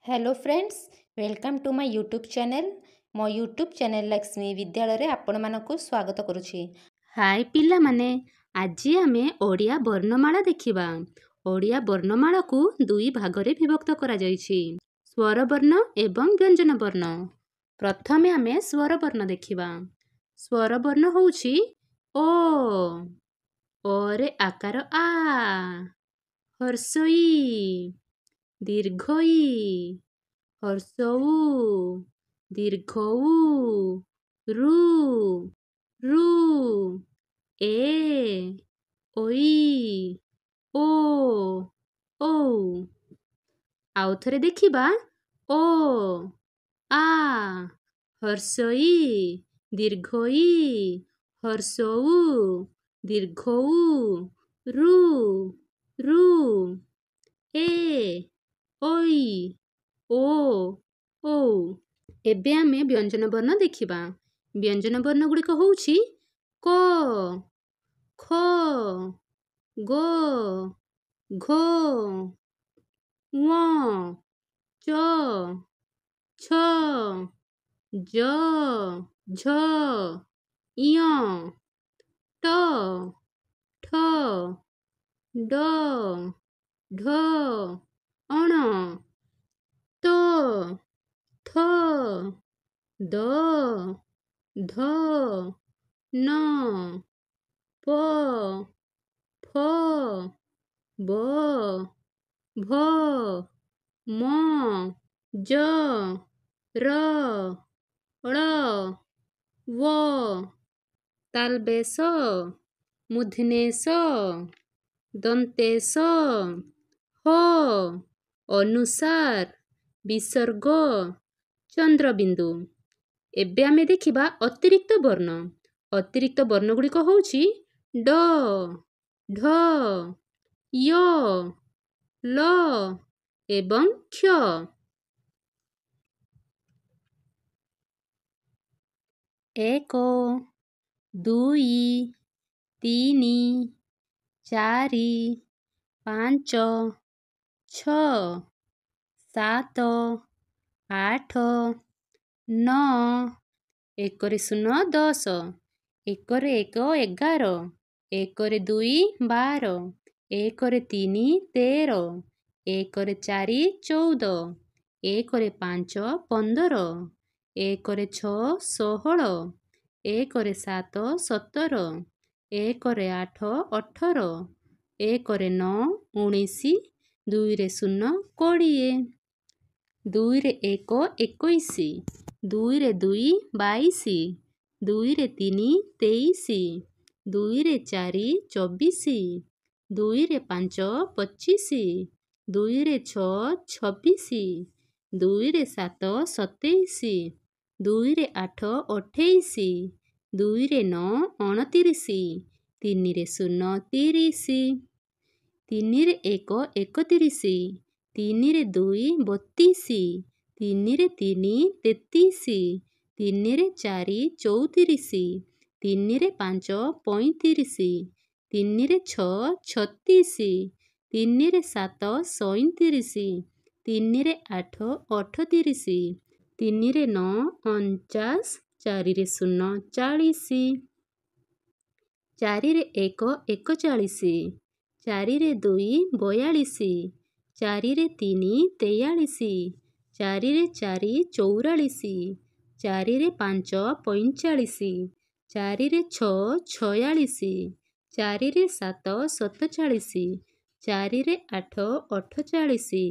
Hello friends, welcome to my YouTube channel. मो YouTube channel Lakshmi Vidyalaya रे आपण मानकु स्वागत करुछि। हाय पिला माने, आज आमे ओडिया वर्णमाला देखिबा। ओडिया वर्णमाला को दुई भागरे विभक्त करा जायछि, स्वर वर्ण एवं व्यंजन वर्ण। प्रथमे आमे स्वर वर्ण देखिबा। स्वर वर्ण होउछि ओ, ओरे आकार आ, हर्षई, दीर्घई, हर्षऊ, दीर्घऊ, रु, रु, ए, ओई, ओ, ओ। आउ थरे देखिबा ओ, आ, हर्षई, दीर्घई, हर्षऊ, दीर्घऊ, रु, रु, ए, ओई, ओ, ओ। एबे आमे व्यंजन वर्ण देखिबा। व्यंजन वर्ण गुड़िक होउछि क, ख, ग, घ, ङ, च, छ, ज, झ, ञ, ट, ठ, ड, ढ, अण, त, थ, द, ध, न, प, फ, ब, भ, म, ज, र, ळ, व, तालबेश, मूर्धन्येश, दन्तेश, ह, अनुसार, विसर्ग, चंद्रबिंदु। एबे आमे देखिबा अतिरिक्त वर्ण। अतिरिक्त वर्ण गुड़िक होउछि ड, ढ, य, ल एवं क्ष। एक, दुई, तीनी, चारि, पांच, छ, सात, आठ, नौ, एकरे शून्य 10, एकरे एक 11, एकरे दुई 12, एकरे तीनी 13, एकरे चारि 14, एकरे पांच 15, एकरे 6 16, एकरे 7 17, एकरे 8 18, एकरे 9 19, दुईरे शून्य 20, दुईरे एक 21, दुईरे दुई 22, दुईरे तीनी 23, दुईरे चारि 24, दुईरे पांच 25, दुईरे 6 26, दुईरे 7 27, दुईरे 8 28, दुईरे 9 29, तीनिरे शून्य 30, तीनिरे एक 31, तीनिरे दुई 32, तीनिरे तीनी 33, तीनिरे चारि 34, तीनिरे पांच 35, तीनिरे 6 36, तीनिरे 7 37, तीनिरे 8 38, तीनिरे 9 49, चारिरे शून्य 40, चारिरे एक 41, चारिरे दुई 42, चारिरे तीनी 43, चारिरे चारि 44, चारिरे पांच 45, चारिरे 6 46, चारिरे 7 47, चारिरे 8 48,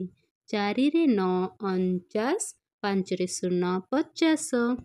चारिरे 9 49, पांचरे शून्य 50।